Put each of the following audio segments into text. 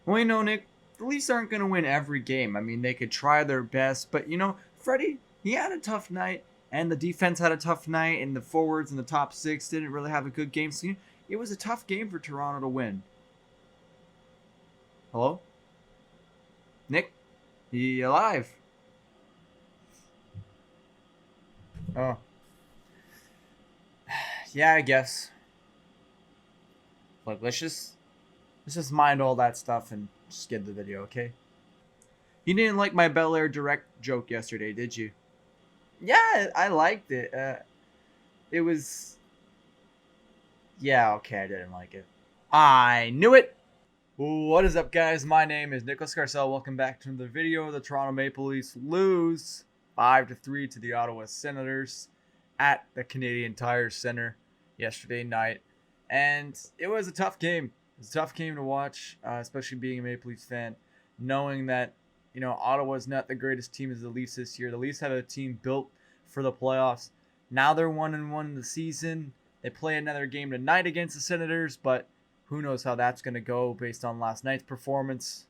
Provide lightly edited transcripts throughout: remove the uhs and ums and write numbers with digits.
Well, Nick, the Leafs aren't going to win every game. I mean, they could try their best, but Freddie, he had a tough night, and the defense had a tough night, and the forwards in the top six didn't really have a good game. So it was a tough game for Toronto to win. Hello, Nick, you alive? Oh, yeah, I guess. Look, let's just mind all that stuff and just get the video, okay? You didn't like my Bel Air direct joke yesterday, did you? Yeah, I liked it. It was. Yeah, okay, I didn't like it. I knew it! What is up, guys? My name is Nicholas Garcelle. Welcome back to another video. The Toronto Maple Leafs lose 5-3 to the Ottawa Senators at the Canadian Tire Center yesterday night. And it was a tough game. It was a tough game to watch, especially being a Maple Leafs fan, knowing that Ottawa's not the greatest team as the Leafs this year. The Leafs have a team built for the playoffs. Now they're 1-1 in the season. They play another game tonight against the Senators, but who knows how that's going to go based on last night's performance.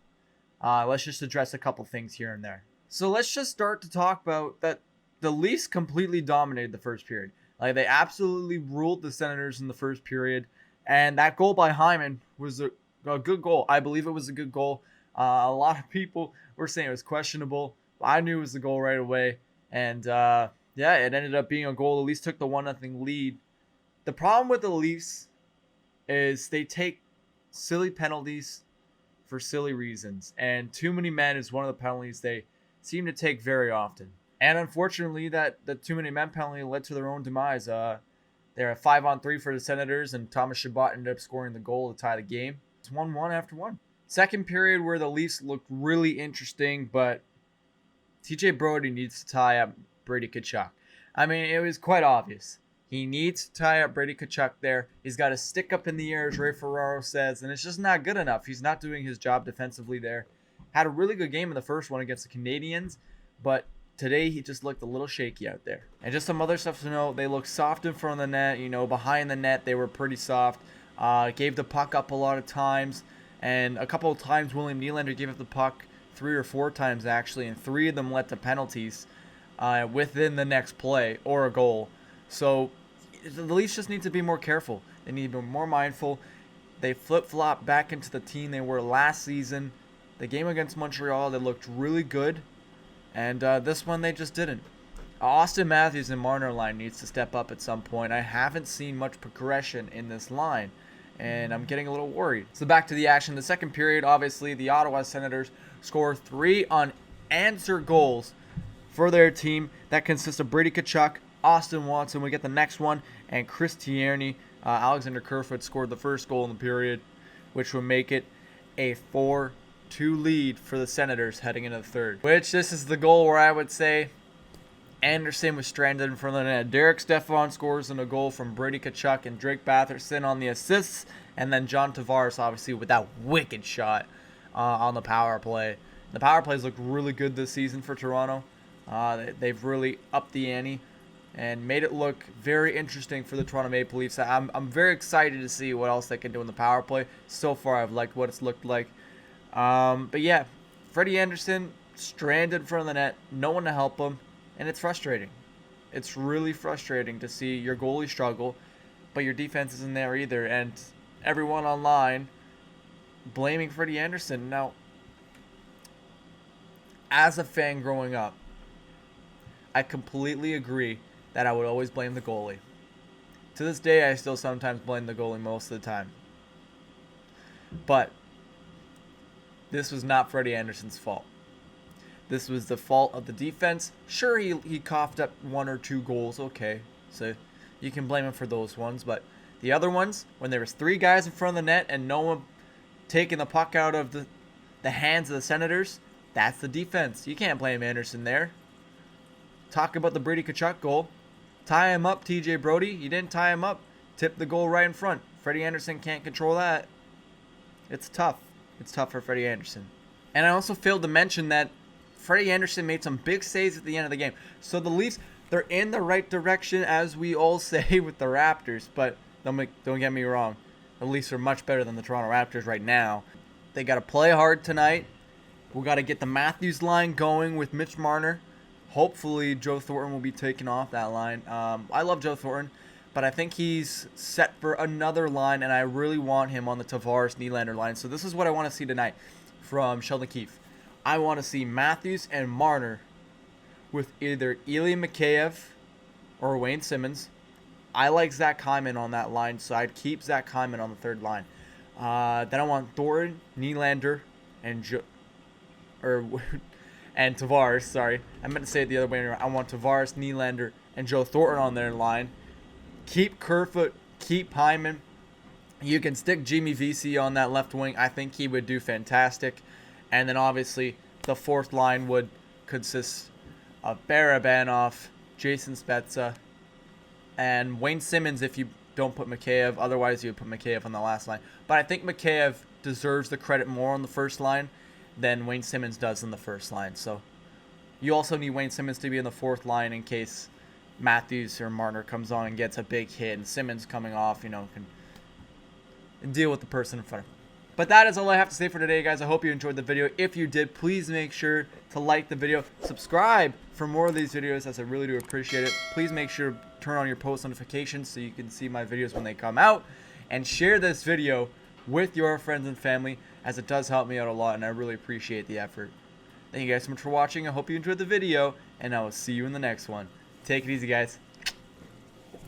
Let's just address a couple things here and there. So let's just start to talk about that the Leafs completely dominated the first period. Like, they absolutely ruled the Senators in the first period. And that goal by Hyman was a good goal. I believe it was a good goal. A lot of people were saying it was questionable. I knew it was a goal right away. And yeah, it ended up being a goal. The Leafs took the 1-0 lead. The problem with the Leafs is they take silly penalties for silly reasons. And too many men is one of the penalties they seem to take very often. And unfortunately, the too many men penalty led to their own demise. They're at 5-on-3 for the Senators, and Thomas Chabot ended up scoring the goal to tie the game. It's 1-1 after one. Second period where the Leafs looked really interesting, but TJ Brodie needs to tie up Brady Tkachuk. I mean, it was quite obvious. He needs to tie up Brady Tkachuk there. He's got to stick up in the air, as Ray Ferraro says, and it's just not good enough. He's not doing his job defensively there. Had a really good game in the first one against the Canadiens, but today he just looked a little shaky out there. And just some other stuff to note, they looked soft in front of the net. Behind the net, they were pretty soft. Gave the puck up a lot of times, and a couple of times William Nylander gave up the puck 3 or 4 times actually, and 3 of them led to penalties within the next play or a goal. So the Leafs just need to be more careful. They need to be more mindful. They flip-flop back into the team they were last season. The game against Montreal, they looked really good. And this one, they just didn't. Austin Matthews and Marner line needs to step up at some point. I haven't seen much progression in this line, and I'm getting a little worried. So back to the action. The second period, obviously, the Ottawa Senators score 3 unanswered goals for their team. That consists of Brady Tkachuk, Austin Watson. We get the next one, and Chris Tierney. Alexander Kerfoot scored the first goal in the period, which would make it a 4-2 lead for the Senators heading into the third. Which this is the goal where I would say Anderson was stranded in front of the net. Derek Stepan scores in a goal from Brady Tkachuk and Drake Batherson on the assists, and then John Tavares obviously with that wicked shot on the power play. The power plays look really good this season for Toronto. They've really upped the ante and made it look very interesting for the Toronto Maple Leafs. I'm very excited to see what else they can do in the power play. So far, I've liked what it's looked like. But yeah, Freddie Anderson stranded in front of the net, no one to help him, and it's frustrating. It's really frustrating to see your goalie struggle, but your defense isn't there either, and everyone online blaming Freddie Anderson. Now, as a fan growing up, I completely agree that I would always blame the goalie. To this day, I still sometimes blame the goalie most of the time. But this was not Freddie Anderson's fault. This was the fault of the defense. Sure, he coughed up 1 or 2 goals, okay. So you can blame him for those ones. But the other ones, when there was 3 guys in front of the net and no one taking the puck out of the hands of the Senators, that's the defense. You can't blame Anderson there. Talk about the Brady Tkachuk goal. Tie him up, TJ Brodie. You didn't tie him up. Tip the goal right in front. Freddie Anderson can't control that. It's tough. It's tough for Freddie Anderson. And I also failed to mention that Freddie Anderson made some big saves at the end of the game. So the Leafs, they're in the right direction, as we all say with the Raptors. But don't get me wrong. The Leafs are much better than the Toronto Raptors right now. They got to play hard tonight. We got to get the Matthews line going with Mitch Marner. Hopefully, Joe Thornton will be taking off that line. I love Joe Thornton, but I think he's set for another line, and I really want him on the Tavares Nylander line. So this is what I want to see tonight from Sheldon Keefe. I want to see Matthews and Marner with either Ilya Mikheyev or Wayne Simmons. I like Zach Hyman on that line, so I'd keep Zach Hyman on the third line. Then I want Thornton, Nylander, and and Tavares. Sorry, I meant to say it the other way around. I want Tavares, Nylander, and Joe Thornton on their line. Keep Kerfoot, keep Hyman. You can stick Jimmy Vesey on that left wing. I think he would do fantastic. And then obviously the fourth line would consist of Barabanov, Jason Spezza, and Wayne Simmons if you don't put Mikheyev. Otherwise, you would put Mikheyev on the last line. But I think Mikheyev deserves the credit more on the first line than Wayne Simmons does in the first line. So you also need Wayne Simmons to be in the fourth line in case Matthews or Marner comes on and gets a big hit, and Simmons coming off, can deal with the person in front of him. But that is all I have to say for today, guys. I hope you enjoyed the video. If you did, please make sure to like the video. Subscribe for more of these videos, as I really do appreciate it. Please make sure to turn on your post notifications so you can see my videos when they come out. And share this video with your friends and family, as it does help me out a lot, and I really appreciate the effort. Thank you guys so much for watching. I hope you enjoyed the video, and I will see you in the next one. Take it easy, guys.